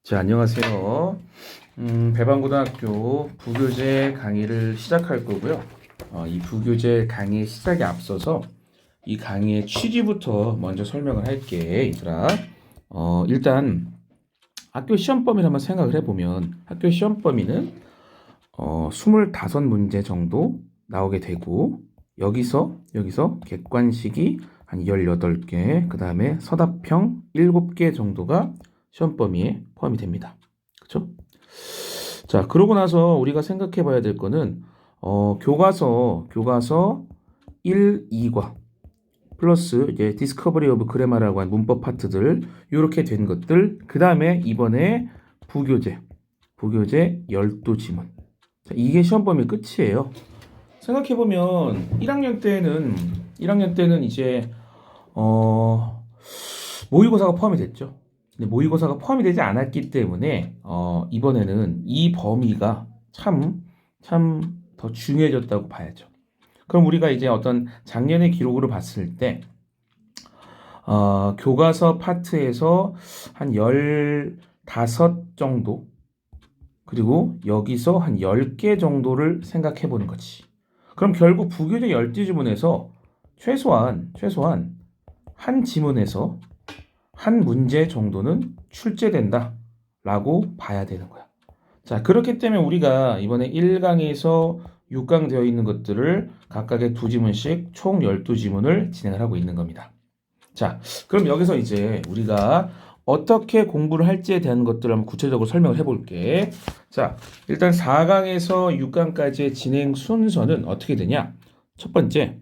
자, 안녕하세요. 배방고등학교 부교재 강의를 시작할 거고요. 이 부교재 강의 시작에 앞서서 이 강의의 취지부터 먼저 설명을 할게, 얘들아. 일단 학교 시험 범위를 한번 생각을 해보면 학교 시험 범위는 25문제 정도 나오게 되고 여기서 객관식이 한 18개, 그 다음에 서답형 7개 정도가 시험 범위에 포함이 됩니다. 그렇죠? 자, 그러고 나서 우리가 생각해 봐야 될 거는 교과서 1, 2과 플러스 이제 디스커버리 오브 그래마라고 한 문법 파트들 이렇게 된 것들, 그 다음에 이번에 부교재 12지문. 자, 이게 시험 범위 끝이에요. 생각해 보면 1학년 때는 이제 모의고사가 포함이 됐죠. 근데 모의고사가 포함이 되지 않았기 때문에 이번에는 이 범위가 참 더 중요해졌다고 봐야죠. 그럼 우리가 이제 어떤 작년의 기록으로 봤을 때 교과서 파트에서 한 15 정도, 그리고 여기서 한 10개 정도를 생각해 보는 거지. 그럼 결국 부교재 12지문에서 최소한 한 지문에서 한 문제 정도는 출제된다 라고 봐야 되는 거야. 자, 그렇기 때문에 우리가 이번에 1강에서 6강 되어 있는 것들을 각각의 2지문씩 총 12지문을 진행을 하고 있는 겁니다. 자, 그럼 여기서 이제 우리가 어떻게 공부를 할지에 대한 것들을 한번 구체적으로 설명을 해볼게. 자, 일단 4강에서 6강까지의 진행 순서는 어떻게 되냐? 첫 번째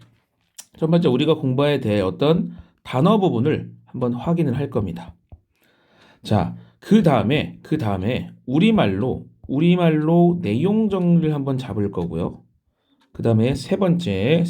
우리가 공부해야 될 어떤 단어 부분을 한번 확인을 할 겁니다. 자, 그 다음에 우리말로 내용 정리를 한번 잡을 거고요. 그 다음에 세 번째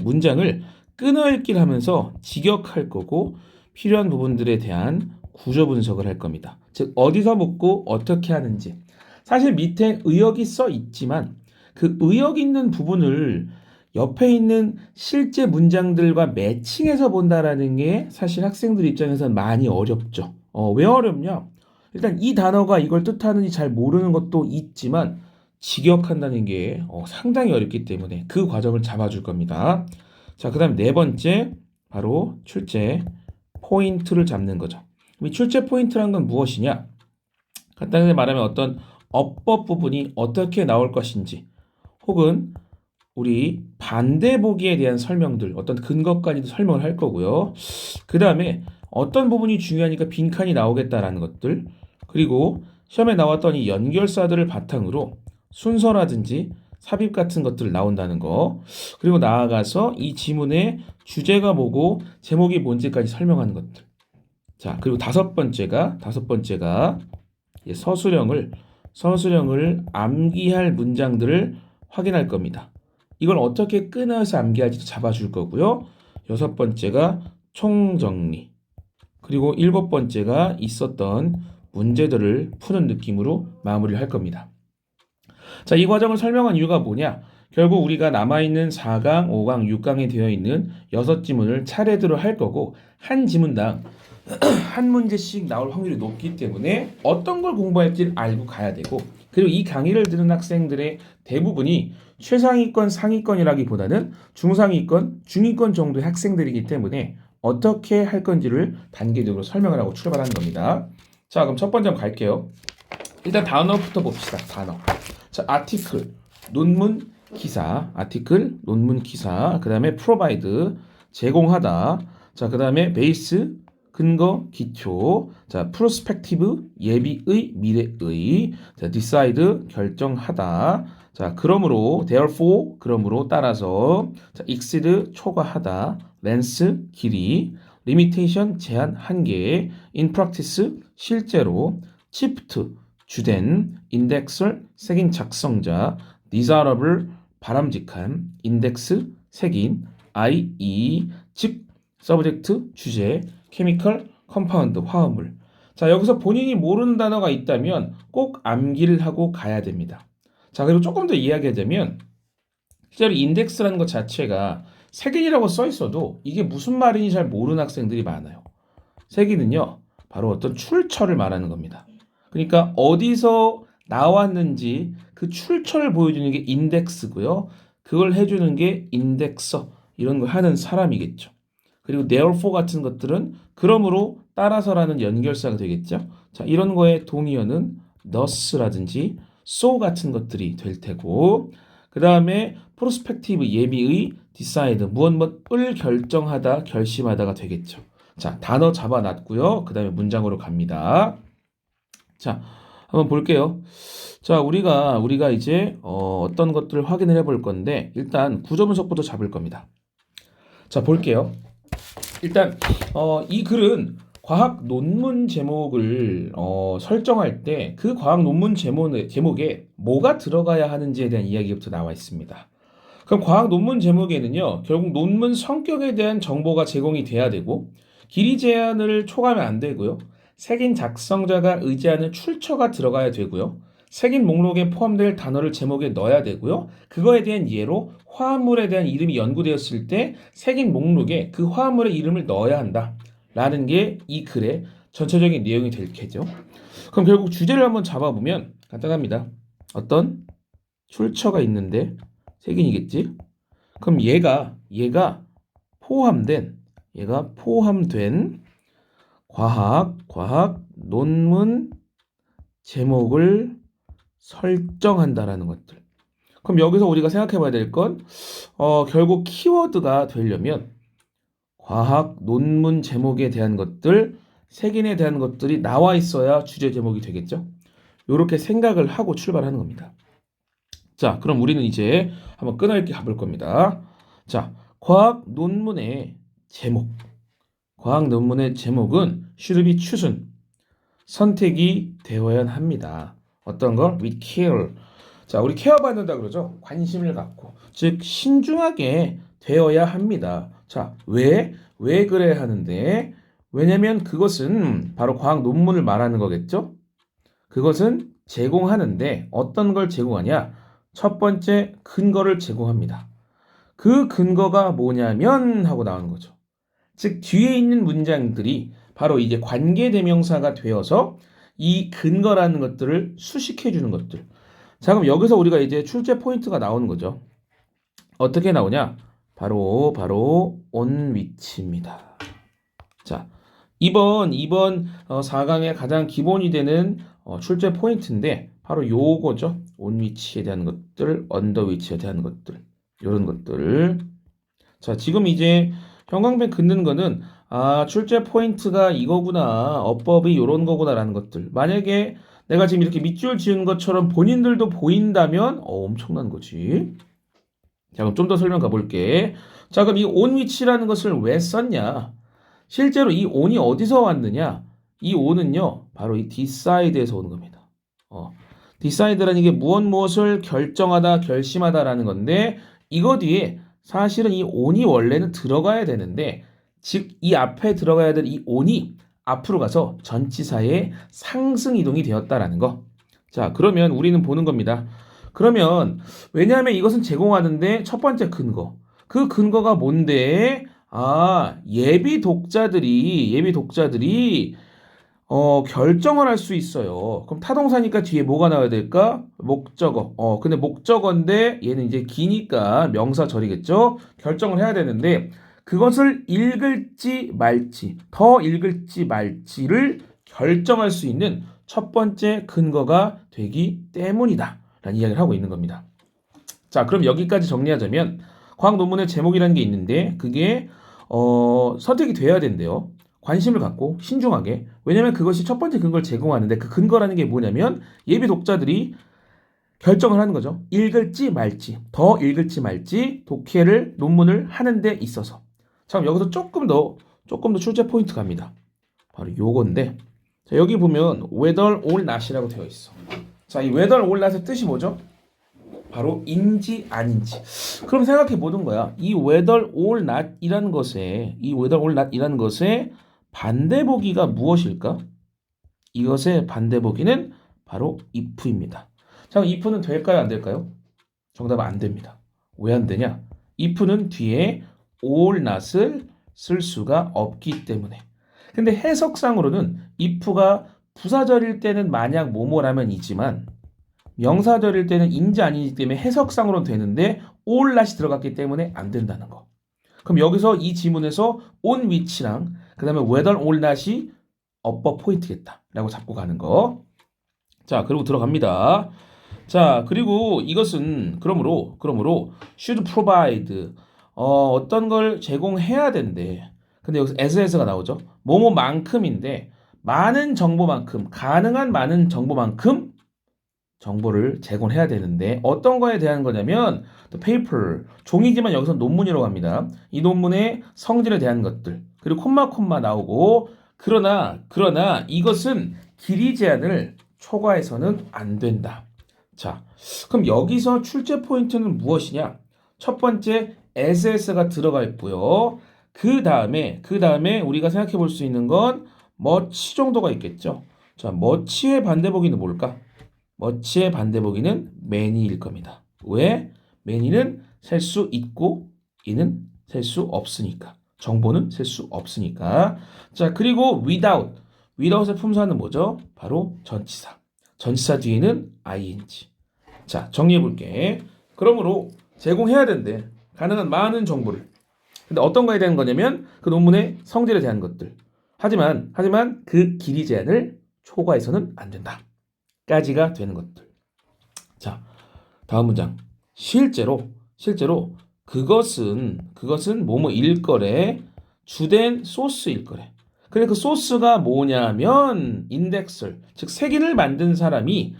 문장을 끊어읽기를 하면서 직역할 거고, 필요한 부분들에 대한 구조 분석을 할 겁니다. 즉 어디서 묻고 어떻게 하는지. 사실 밑에 의역이 써 있지만 그 의역 있는 부분을 옆에 있는 실제 문장들과 매칭해서 본다라는 게 사실 학생들 입장에서는 많이 어렵죠. 왜 어렵냐? 일단 이 단어가 이걸 뜻하는지 잘 모르는 것도 있지만 직역한다는 게 상당히 어렵기 때문에 그 과정을 잡아줄 겁니다. 자, 그 다음 네 번째, 바로 출제 포인트를 잡는 거죠. 이 출제 포인트란 건 무엇이냐? 간단하게 말하면 어떤 어법 부분이 어떻게 나올 것인지, 혹은 우리 반대 보기에 대한 설명들, 어떤 근거까지도 설명을 할 거고요. 그 다음에 어떤 부분이 중요하니까 빈칸이 나오겠다라는 것들, 그리고 시험에 나왔던 이 연결사들을 바탕으로 순서라든지 삽입 같은 것들 나온다는 거, 그리고 나아가서 이 지문의 주제가 뭐고 제목이 뭔지까지 설명하는 것들. 자, 그리고 다섯 번째가 서술형을 암기할 문장들을 확인할 겁니다. 이걸 어떻게 끊어서 암기할지도 잡아줄 거고요. 여섯 번째가 총정리, 그리고 일곱 번째가 있었던 문제들을 푸는 느낌으로 마무리를 할 겁니다. 자, 이 과정을 설명한 이유가 뭐냐? 결국 우리가 남아있는 4강, 5강, 6강에 되어 있는 6지문을 차례대로 할 거고, 한 지문당 한 문제씩 나올 확률이 높기 때문에 어떤 걸 공부할지를 알고 가야 되고, 그리고 이 강의를 듣는 학생들의 대부분이 최상위권, 상위권이라기보다는 중상위권, 중위권 정도의 학생들이기 때문에 어떻게 할 건지를 단계적으로 설명을 하고 출발하는 겁니다. 자, 그럼 첫 번째 한번 갈게요. 일단 단어부터 봅시다. 단어. 자, 아티클, 논문, 기사, 그 다음에 provide, 제공하다. 자, 그 다음에 베이스, 근거, 기초. 자, 프로스펙티브, 예비의, 미래의. 자, decide, 결정하다. 자, 그러므로, therefore, 그러므로 따라서. 자, exceed, 초과하다. length, 길이. limitation, 제한, 한계. in practice, 실제로. shift, 주된. indexer, 색인 작성자. desirable, 바람직한. index, 색인. IE, 즉 subject, 주제. chemical, compound, 화합물. 자, 여기서 본인이 모르는 단어가 있다면 꼭 암기를 하고 가야 됩니다. 자, 그리고 조금 더 이야기하자면 실제로 인덱스라는 것 자체가 색인이라고 써 있어도 이게 무슨 말인지 잘 모르는 학생들이 많아요. 색인은요, 바로 어떤 출처를 말하는 겁니다. 그러니까 어디서 나왔는지 그 출처를 보여주는 게 인덱스고요. 그걸 해주는 게 인덱서 이런 걸 하는 사람이겠죠. 그리고 therefore 같은 것들은 그러므로 따라서라는 연결사가 되겠죠. 자, 이런 거에 동의어는 thus라든지 so 같은 것들이 될 테고 그 다음에 prospective 예비의 decide 무엇을 결정하다 결심하다가 되겠죠. 자, 단어 잡아놨고요. 그 다음에 문장으로 갑니다. 자, 한번 볼게요. 자, 우리가 이제 어떤 것들을 확인을 해볼 건데 일단 구조 분석부터 잡을 겁니다. 자, 볼게요. 일단 이 글은 과학 논문 제목을 설정할 때 그 과학 논문 제목에 뭐가 들어가야 하는지에 대한 이야기부터 나와 있습니다. 그럼 과학 논문 제목에는요, 결국 논문 성격에 대한 정보가 제공이 돼야 되고, 길이 제한을 초과하면 안 되고요, 책임 작성자가 의지하는 출처가 들어가야 되고요, 책임 목록에 포함될 단어를 제목에 넣어야 되고요, 그거에 대한 예로 화합물에 대한 이름이 연구되었을 때 책임 목록에 그 화합물의 이름을 넣어야 한다. 라는 게 이 글의 전체적인 내용이 될 테죠. 그럼 결국 주제를 한번 잡아보면 간단합니다. 어떤 출처가 있는데 색인이겠지? 그럼 얘가 포함된 과학 논문 제목을 설정한다라는 것들. 그럼 여기서 우리가 생각해 봐야 될 건 결국 키워드가 되려면 과학 논문 제목에 대한 것들, 색인에 대한 것들이 나와 있어야 주제 제목이 되겠죠? 이렇게 생각을 하고 출발하는 겁니다. 자, 그럼 우리는 이제 한번 끈넓게 가볼 겁니다. 자, 과학 논문의 제목은 should be chosen, 선택이 되어야 합니다. 어떤 걸? with care. 자, 우리 케어 받는다 그러죠? 관심을 갖고. 즉, 신중하게 되어야 합니다. 자, 왜 그래야 하는데? 왜냐면 그것은 바로 과학 논문을 말하는 거겠죠? 그것은 제공하는데 어떤 걸 제공하냐? 첫 번째 근거를 제공합니다. 그 근거가 뭐냐면 하고 나오는 거죠. 즉 뒤에 있는 문장들이 바로 이제 관계대명사가 되어서 이 근거라는 것들을 수식해 주는 것들. 자, 그럼 여기서 우리가 이제 출제 포인트가 나오는 거죠. 어떻게 나오냐? 바로 on which입니다. 자, 이번 4강의 가장 기본이 되는 출제 포인트인데 바로 요거죠. on which에 대한 것들, under which에 대한 것들, 이런 것들. 자, 지금 이제 형광펜 긋는 거는 출제 포인트가 이거구나, 어법이 이런 거구나라는 것들. 만약에 내가 지금 이렇게 밑줄 지은 것처럼 본인들도 보인다면 엄청난 거지. 자, 그럼 좀 더 설명 가볼게. 자, 그럼 이 on which라는 것을 왜 썼냐? 실제로 이 on이 어디서 왔느냐? 이 on은요, 바로 이 decide에서 오는 겁니다. decide라는 게 무엇을 결정하다, 결심하다라는 건데, 이거 뒤에 사실은 이 on이 원래는 들어가야 되는데, 즉, 이 앞에 들어가야 될 이 on이 앞으로 가서 전치사의 상승 이동이 되었다라는 거. 자, 그러면 우리는 보는 겁니다. 그러면 왜냐하면 이것은 제공하는데 첫 번째 근거. 그 근거가 뭔데? 예비 독자들이 결정을 할 수 있어요. 그럼 타동사니까 뒤에 뭐가 나와야 될까? 목적어. 근데 목적어인데 얘는 이제 기니까 명사절이겠죠? 결정을 해야 되는데 그것을 읽을지 말지, 더 읽을지 말지를 결정할 수 있는 첫 번째 근거가 되기 때문이다. 라는 이야기를 하고 있는 겁니다. 자, 그럼 여기까지 정리하자면 과학 논문의 제목이라는 게 있는데 그게 선택이 돼야 된대요. 관심을 갖고 신중하게. 왜냐면 그것이 첫 번째 근거를 제공하는데 그 근거라는 게 뭐냐면 예비 독자들이 결정을 하는 거죠. 읽을지 말지, 더 읽을지 말지 독해를 논문을 하는 데 있어서. 자, 그럼 여기서 조금 더 출제 포인트 갑니다. 바로 요건데 자, 여기 보면 whether or not이라고 되어 있어. 자, 이 whether or not의 뜻이 뭐죠? 바로 인지 아닌지. 그럼 생각해 보는 거야. 이 whether or not이라는 것의 반대 보기가 무엇일까? 이것의 반대 보기는 바로 if입니다. 자, if는 될까요, 안 될까요? 정답은 안 됩니다. 왜 안 되냐? if는 뒤에 or not을 쓸 수가 없기 때문에. 근데 해석상으로는 if가 부사절일 때는 만약 뭐뭐라면 이지만 명사절일 때는 인지 아니기 때문에 해석상으로는 되는데 all not이 들어갔기 때문에 안 된다는 거. 그럼 여기서 이 지문에서 on which랑 그 다음에 whether or not이 어법 포인트겠다 라고 잡고 가는 거. 자, 그리고 들어갑니다. 자, 그리고 이것은 그러므로 should provide 어떤 걸 제공해야 된대. 근데 여기서 as가 나오죠. 뭐뭐만큼인데 많은 정보만큼, 가능한 많은 정보만큼 정보를 제공해야 되는데 어떤 거에 대한 거냐면 the paper, 종이지만 여기서 논문이라고 합니다. 이 논문의 성질에 대한 것들. 그리고 콤마 나오고 그러나 이것은 길이 제한을 초과해서는 안 된다. 자, 그럼 여기서 출제 포인트는 무엇이냐? 첫 번째 SS가 들어가 있고요. 그 다음에 우리가 생각해 볼 수 있는 건 much 정도가 있겠죠. 자, much의 반대보기는 뭘까? much의 반대보기는 many일 겁니다. 왜? many는 셀 수 있고 이는 셀 수 없으니까. 정보는 셀 수 없으니까. 자, 그리고 without의 품사는 뭐죠? 바로 전치사. 전치사 뒤에는 ing. 자, 정리해 볼게. 그러므로 제공해야 된대. 가능한 많은 정보를. 근데 어떤 거에 대한 거냐면 그 논문의 성질에 대한 것들. 하지만 그 길이 제한을 초과해서는 안 된다. 까지가 되는 것들. 자, 다음 문장. 실제로 그것은 뭐뭐일 거래. 주된 소스일 거래. 근데 그 소스가 뭐냐면 인덱스를, 즉 색인을 만든 사람이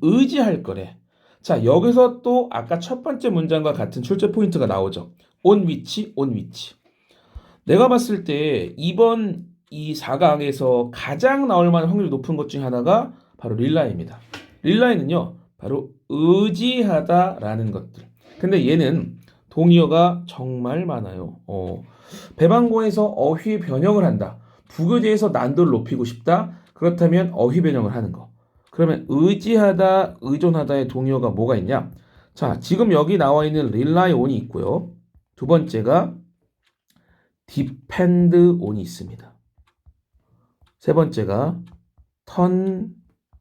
의지할 거래. 자, 여기서 또 아까 첫 번째 문장과 같은 출제 포인트가 나오죠. on which. 내가 봤을 때 이번 이 4강에서 가장 나올 만한 확률이 높은 것 중에 하나가 바로 릴라이입니다. 릴라이는요, 바로 의지하다라는 것들. 근데 얘는 동의어가 정말 많아요. 배방고에서 어휘 변형을 한다. 부교재에서 난도를 높이고 싶다. 그렇다면 어휘 변형을 하는 거. 그러면 의지하다, 의존하다의 동의어가 뭐가 있냐? 자, 지금 여기 나와 있는 rely on이 있고요. 두 번째가 depend on이 있습니다. 세 번째가 turn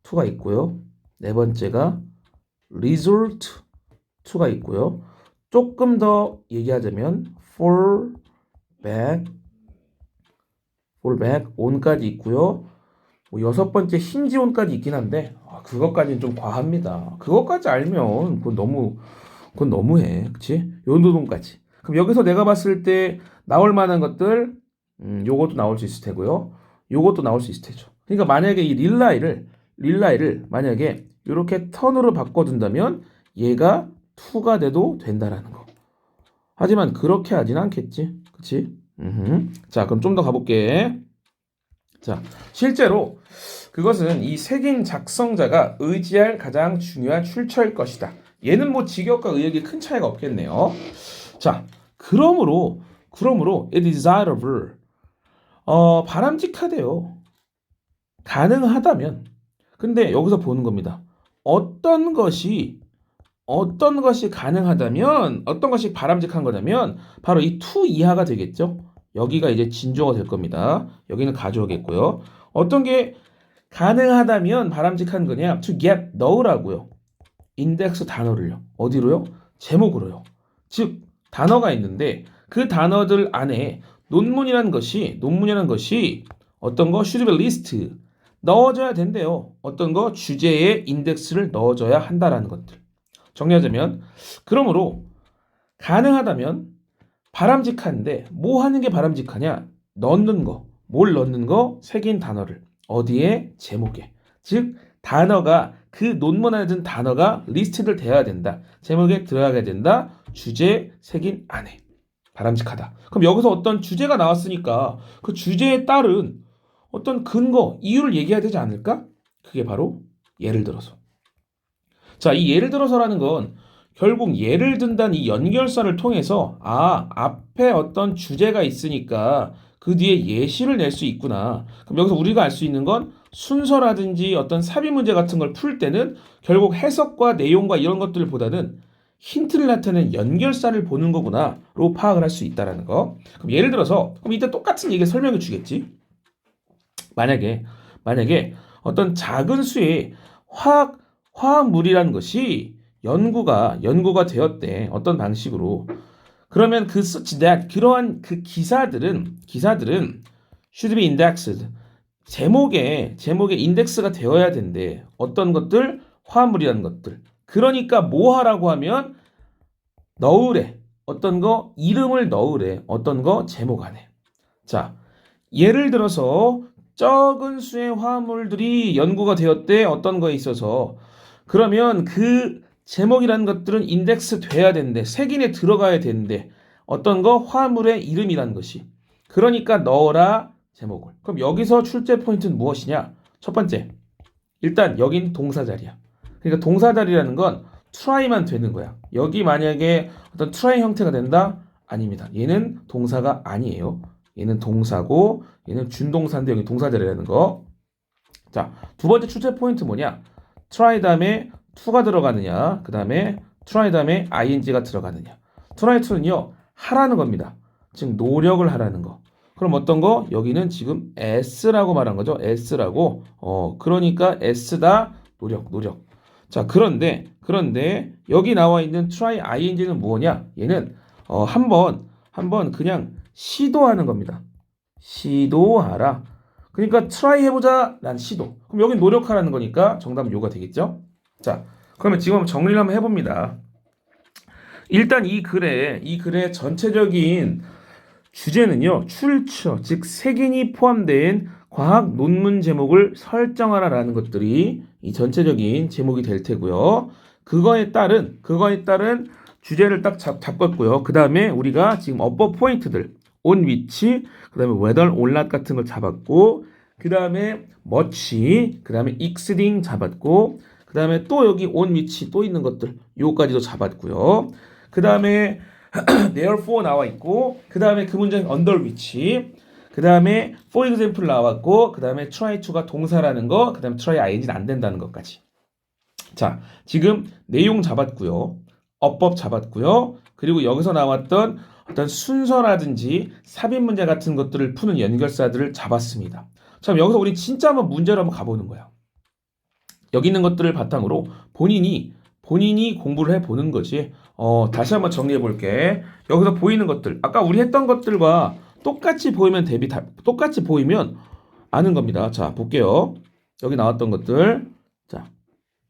to가 있고요. 네 번째가 resort to가 있고요. 조금 더 얘기하자면 fall back on까지 있고요. 뭐 여섯 번째 힌지 on까지 있긴 한데 그것까지는 좀 과합니다. 그것까지 알면 그건 너무해, 그렇지? 요노동까지. 그럼 여기서 내가 봤을 때 나올 만한 것들, 요것도 나올 수 있을 테고요. 요것도 나올 수 있을 테죠. 그러니까 만약에 이 릴라이를 만약에 이렇게 턴으로 바꿔둔다면 얘가 to가 돼도 된다라는 거. 하지만 그렇게 하진 않겠지, 그렇지? 자, 그럼 좀 더 가볼게. 자, 실제로 그것은 이 색인 작성자가 의지할 가장 중요한 출처일 것이다. 얘는 뭐 직역과 의역이 큰 차이가 없겠네요. 자, 그러므로 desirable 바람직하대요. 가능하다면. 근데 여기서 보는 겁니다. 어떤 것이 가능하다면, 어떤 것이 바람직한 거냐면 바로 이 to 이하가 되겠죠. 여기가 이제 진조가 될 겁니다. 여기는 가져오겠고요. 어떤 게 가능하다면 바람직한 거냐? to get, 넣으라고요. 인덱스 단어를요. 어디로요? 제목으로요. 즉 단어가 있는데 그 단어들 안에 논문이라는 것이 어떤 거 should be list 넣어줘야 된대요. 어떤 거 주제에 인덱스를 넣어줘야 한다라는 것들. 정리하자면 그러므로 가능하다면 바람직한데 뭐 하는 게 바람직하냐? 넣는 거. 뭘 넣는 거? 색인 단어를. 어디에? 제목에. 즉 단어가 그 논문 안에 든 단어가 리스트를 돼야 된다. 제목에 들어가야 된다. 주제 색인 안에. 바람직하다. 그럼 여기서 어떤 주제가 나왔으니까 그 주제에 따른 어떤 근거, 이유를 얘기해야 되지 않을까? 그게 바로 예를 들어서. 자, 이 예를 들어서라는 건 결국 예를 든다는 이 연결사를 통해서 앞에 어떤 주제가 있으니까 그 뒤에 예시를 낼 수 있구나. 그럼 여기서 우리가 알 수 있는 건 순서라든지 어떤 삽입 문제 같은 걸 풀 때는 결국 해석과 내용과 이런 것들보다는 힌트를 나타내는 연결사를 보는 거구나로 파악을 할 수 있다는 거. 그럼 예를 들어서 그럼 이때 똑같은 얘기 설명해 주겠지. 만약에 만약에 어떤 작은 수의 화학물이라는 것이 연구가 되었대. 어떤 방식으로. 그러면 그 such that 그러한 그 기사들은 should be indexed. 제목에 인덱스가 되어야 된대. 어떤 것들? 화합물이라는 것들. 그러니까 뭐 하라고 하면 넣으래. 어떤 거? 이름을 넣으래. 어떤 거? 제목 안에. 자, 예를 들어서 적은 수의 화합물들이 연구가 되었대. 어떤 거에 있어서. 그러면 그 제목이라는 것들은 인덱스 돼야 된대. 색인에 들어가야 된대. 어떤 거? 화합물의 이름이라는 것이. 그러니까 넣어라 제목을. 그럼 여기서 출제 포인트는 무엇이냐? 첫 번째, 일단 여긴 동사 자리야. 그러니까 동사 자리라는 건 try만 되는 거야. 여기 만약에 어떤 try 형태가 된다? 아닙니다. 얘는 동사가 아니에요. 얘는 동사고 얘는 준동사인데 여기 동사 자리라는 거. 자, 두 번째 출제 포인트 뭐냐? try 다음에 to가 들어가느냐? 그 다음에 try 다음에 ing가 들어가느냐? try to는요 하라는 겁니다. 즉 노력을 하라는 거. 그럼 어떤 거? 여기는 지금 S라고 말한 거죠. S라고. 그러니까 S다. 노력. 자, 그런데 여기 나와 있는 try ing는 뭐냐? 얘는 한번 그냥 시도하는 겁니다. 시도하라. 그러니까 try 해보자. 난 시도. 그럼 여기 노력하라는 거니까 정답은 요가 되겠죠? 자, 그러면 지금 한번 정리를 한번 해봅니다. 일단 이 글의 전체적인 주제는요, 출처, 즉 색인이 포함된 과학 논문 제목을 설정하라라는 것들이 이 전체적인 제목이 될 테고요. 그거에 따른 주제를 딱 잡았고요. 그 다음에 우리가 지금 어법 포인트들, on which, 그 다음에 whether or not 같은 걸 잡았고, 그 다음에 much, 그 다음에 exceeding 잡았고, 그 다음에 또 여기 on which 또 있는 것들, 요까지도 잡았고요. 그 다음에 therefore 나와 있고, 그 다음에 그 문장이 under which, 그 다음에 for example 나왔고, 그 다음에 try to가 동사라는 거, 그 다음에 try ing는 안 된다는 것까지. 자, 지금 내용 잡았고요. 어법 잡았고요. 그리고 여기서 나왔던 어떤 순서라든지 삽입 문제 같은 것들을 푸는 연결사들을 잡았습니다. 자, 여기서 우리 진짜 한번 문제로 한번 가보는 거야. 여기 있는 것들을 바탕으로 본인이 공부를 해보는 거지. 다시 한번 정리해 볼게. 여기서 보이는 것들, 아까 우리 했던 것들과 똑같이 보이면 똑같이 보이면 아는 겁니다. 자, 볼게요. 여기 나왔던 것들. 자,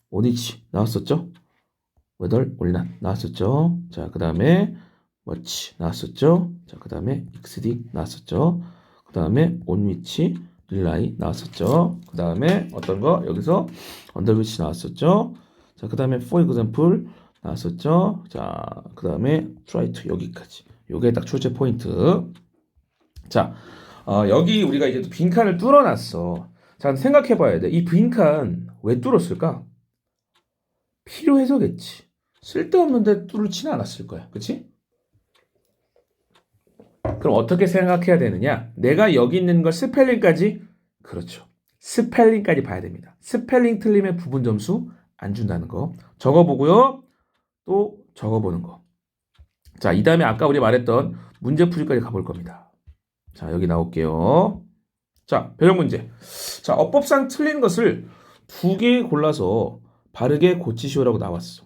onich 나왔었죠? whether or not 나왔었죠? 자, 그 다음에 much 나왔었죠? 자, 그 다음에 exceeding 나왔었죠? 그 다음에 on which rely 나왔었죠? 그 다음에 어떤 거? 여기서 under which 나왔었죠? 자, 그 다음에 for example 나왔었죠? 자, 그 다음에 try to 여기까지. 요게 딱 출제 포인트. 자, 여기 우리가 이제 빈칸을 뚫어놨어. 자, 생각해 봐야 돼. 이 빈칸 왜 뚫었을까? 필요해서겠지. 쓸데없는데 뚫지는 않았을 거야. 그치? 그럼 어떻게 생각해야 되느냐? 내가 여기 있는 걸 스펠링까지? 그렇죠. 스펠링까지 봐야 됩니다. 스펠링 틀리면 부분 점수 안 준다는 거. 적어보고요. 또 적어보는 거. 자, 이 다음에 아까 우리 말했던 문제풀이까지 가볼 겁니다. 자, 여기 나올게요. 자, 변형 문제. 자, 어법상 틀린 것을 2개 골라서 바르게 고치시오라고 나왔어.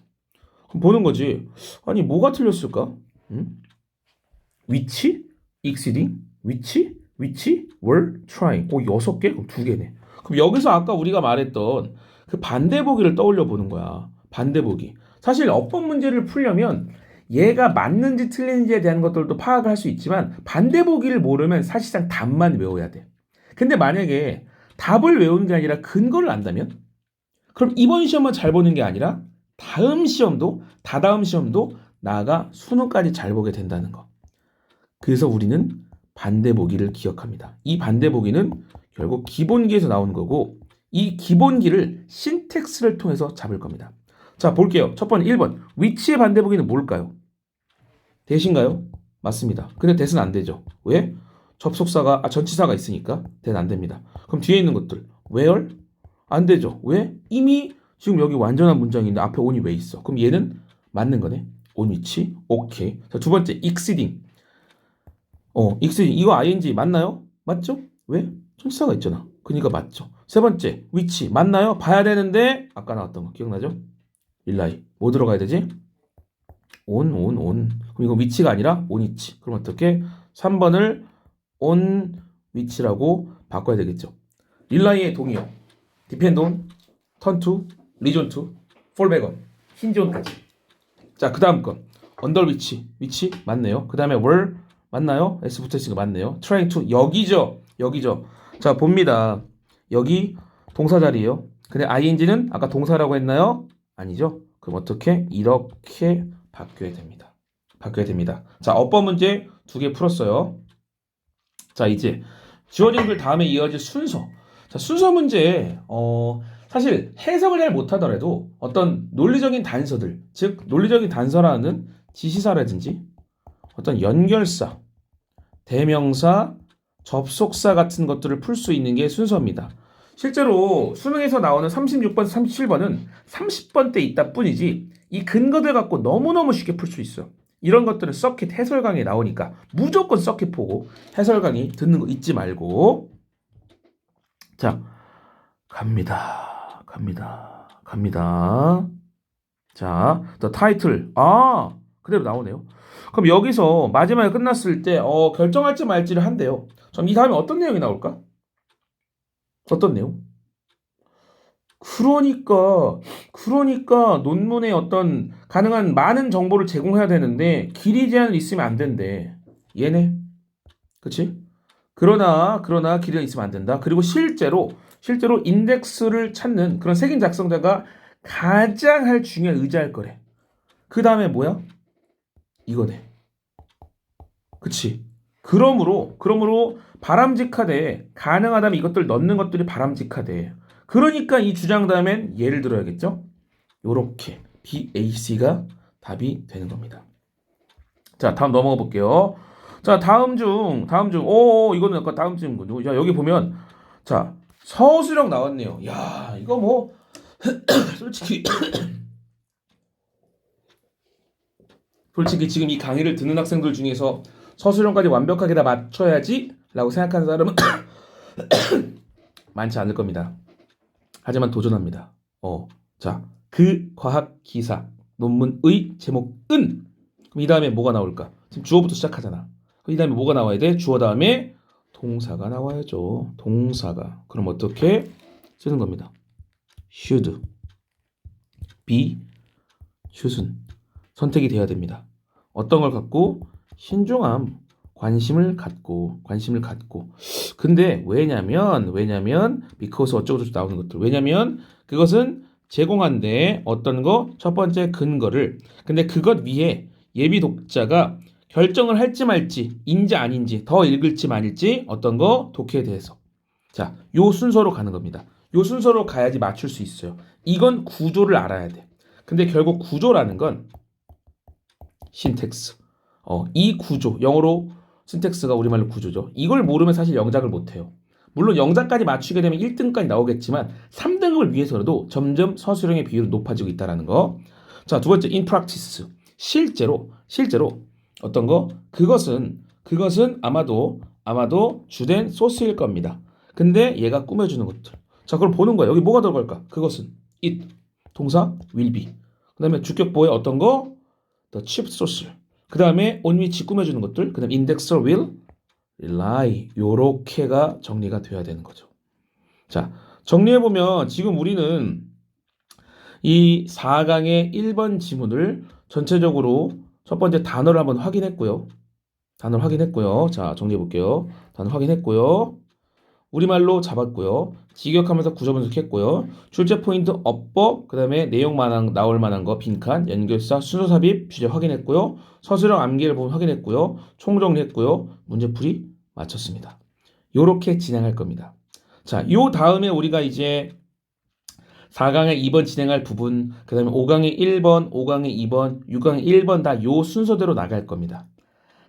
그럼 보는 거지. 아니, 뭐가 틀렸을까? which, exceeding, which, were, trying. 6개? 그럼 2개네. 그럼 여기서 아까 우리가 말했던 그 반대보기를 떠올려 보는 거야. 반대보기. 사실 어법 문제를 풀려면 얘가 맞는지 틀리는지에 대한 것들도 파악을 할 수 있지만 반대보기를 모르면 사실상 답만 외워야 돼. 근데 만약에 답을 외우는 게 아니라 근거를 안다면 그럼 이번 시험만 잘 보는 게 아니라 다음 시험도 다다음 시험도 나아가 수능까지 잘 보게 된다는 거. 그래서 우리는 반대보기를 기억합니다. 이 반대보기는 결국 기본기에서 나오는 거고 이 기본기를 신텍스를 통해서 잡을 겁니다. 자, 볼게요. 첫 번째 1번. which의 반대보기는 뭘까요? 대신가요? 맞습니다. 근데 대신 안 되죠. 왜? 전치사가 있으니까 대는 안 됩니다. 그럼 뒤에 있는 것들 where? 안 되죠. 왜? 이미 지금 여기 완전한 문장인데 앞에 on이 왜 있어? 그럼 얘는 맞는 거네. on which? 오케이. 자, 두 번째 exceeding. exceeding 이거 ing 맞나요? 맞죠? 왜? 전치사가 있잖아. 그러니까 맞죠. 세 번째, 위치 맞나요? 봐야 되는데 아까 나왔던 거 기억나죠? 릴라이 뭐 들어가야 되지? 온. 그럼 이거 위치가 아니라 온위치. 그럼 어떻게? 3번을 온 위치라고 바꿔야 되겠죠. 릴라이의 동의어 depend on, turn to, return to, fall back on, 힌지 on까지. 자, 그 다음 거 언더 위치 맞네요. 그 다음에 were 맞나요? S 붙어 있으니까 맞네요. trying to 여기죠. 자, 봅니다. 여기 동사 자리예요. 근데 ing는 아까 동사라고 했나요? 아니죠. 그럼 어떻게? 이렇게 바뀌어야 됩니다. 자, 어법 문제 2개 풀었어요. 자, 이제 주어진 글 다음에 이어질 순서. 자, 순서 문제 사실 해석을 잘 못하더라도 어떤 논리적인 단서들, 즉 논리적인 단서라는 지시사라든지 어떤 연결사, 대명사, 접속사 같은 것들을 풀 수 있는 게 순서입니다. 실제로 수능에서 나오는 36번, 37번은 30번 때 있다 뿐이지 이 근거들 갖고 너무너무 쉽게 풀 수 있어. 이런 것들은 서킷 해설 강의에 나오니까 무조건 서킷 보고 해설 강의 듣는 거 잊지 말고. 자, 갑니다. 자, the title. 그대로 나오네요. 그럼 여기서 마지막에 끝났을 때 결정할지 말지를 한대요. 그럼 이 다음에 어떤 내용이 나올까? 어떤 내용? 그러니까 논문에 어떤 가능한 많은 정보를 제공해야 되는데 길이 제한이 있으면 안 된대. 얘네. 그치? 그러나 길이가 있으면 안 된다. 그리고 실제로 인덱스를 찾는 그런 색인 작성자가 가장 할 중요한 의지할 거래. 그 다음에 뭐야? 이거네. 그치? 그러므로 바람직하대. 가능하다면 이것들 넣는 것들이 바람직하대. 그러니까 이 주장 다음엔 예를 들어야겠죠? 요렇게 BAC가 답이 되는 겁니다. 자, 다음 넘어가 볼게요. 자, 다음 중 이거는 아까 다음 중 야, 여기 보면 자, 서술형 나왔네요. 야, 이거 뭐 솔직히 지금 이 강의를 듣는 학생들 중에서 서술형까지 완벽하게 다 맞춰야지 라고 생각하는 사람은 많지 않을 겁니다. 하지만 도전합니다. 자, 그 과학 기사 논문의 제목은 그럼 이 다음에 뭐가 나올까? 지금 주어부터 시작하잖아. 이 다음에 뭐가 나와야 돼? 주어 다음에 동사가 나와야죠. 동사가. 그럼 어떻게 쓰는 겁니다. should, be, shouldn't 선택이 돼야 됩니다. 어떤 걸 갖고? 신중함, 관심을 갖고. 근데 왜냐면 because 어쩌고저쩌고 나오는 것들. 왜냐면 그것은 제공한데 어떤 거? 첫 번째 근거를. 근데 그것 위에 예비 독자가 결정을 할지 말지, 인지 아닌지, 더 읽을지 말지 어떤 거? 독해에 대해서. 자, 요 순서로 가는 겁니다. 요 순서로 가야지 맞출 수 있어요. 이건 구조를 알아야 돼. 근데 결국 구조라는 건 신텍스. 이 구조, 영어로 신텍스가 우리말로 구조죠. 이걸 모르면 사실 영작을 못해요. 물론 영작까지 맞추게 되면 1등까지 나오겠지만 3등급을 위해서라도 점점 서술형의 비율이 높아지고 있다는 거. 자, 두 번째, in practice. 실제로 어떤 거? 그것은 아마도 주된 소스일 겁니다. 근데 얘가 꾸며주는 것들. 자, 그럼 보는 거야. 여기 뭐가 들어갈까? 그것은 it, 동사 will be. 그 다음에 주격보에 어떤 거? the chief source. 그 다음에 on which 꾸며주는 것들. 그 다음에 indexer will rely. 요렇게가 정리가 돼야 되는 거죠. 자, 정리해보면 지금 우리는 이 4강의 1번 지문을 전체적으로 첫 번째 단어를 한번 확인했고요. 자, 정리해볼게요. 단어 확인했고요. 우리말로 잡았고요. 직역하면서 구조 분석했고요. 출제 포인트 어법, 그 다음에 내용 나올 만한 거 빈칸, 연결사, 순서 삽입, 주제 확인했고요. 서술형 암기를 보면 확인했고요. 총정리했고요. 문제풀이 마쳤습니다. 요렇게 진행할 겁니다. 자, 요 다음에 우리가 이제 4강에 2번 진행할 부분, 그 다음에 5강에 1번, 5강에 2번, 6강에 1번 다 요 순서대로 나갈 겁니다.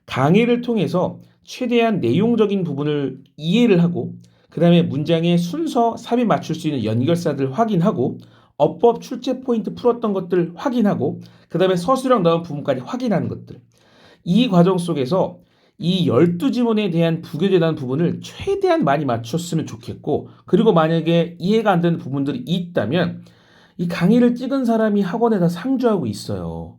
강의를 통해서 최대한 내용적인 부분을 이해를 하고 그 다음에 문장의 순서, 삽입 맞출 수 있는 연결사들 확인하고 어법 출제 포인트 풀었던 것들 확인하고 그 다음에 서술형 나온 부분까지 확인하는 것들. 이 과정 속에서 이 12지문에 대한 부교재라는 부분을 최대한 많이 맞췄으면 좋겠고, 그리고 만약에 이해가 안 되는 부분들이 있다면 이 강의를 찍은 사람이 학원에다 상주하고 있어요.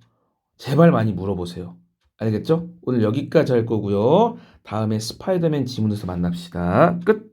제발 많이 물어보세요. 알겠죠? 오늘 여기까지 할 거고요. 다음에 스파이더맨 지문에서 만납시다. 끝!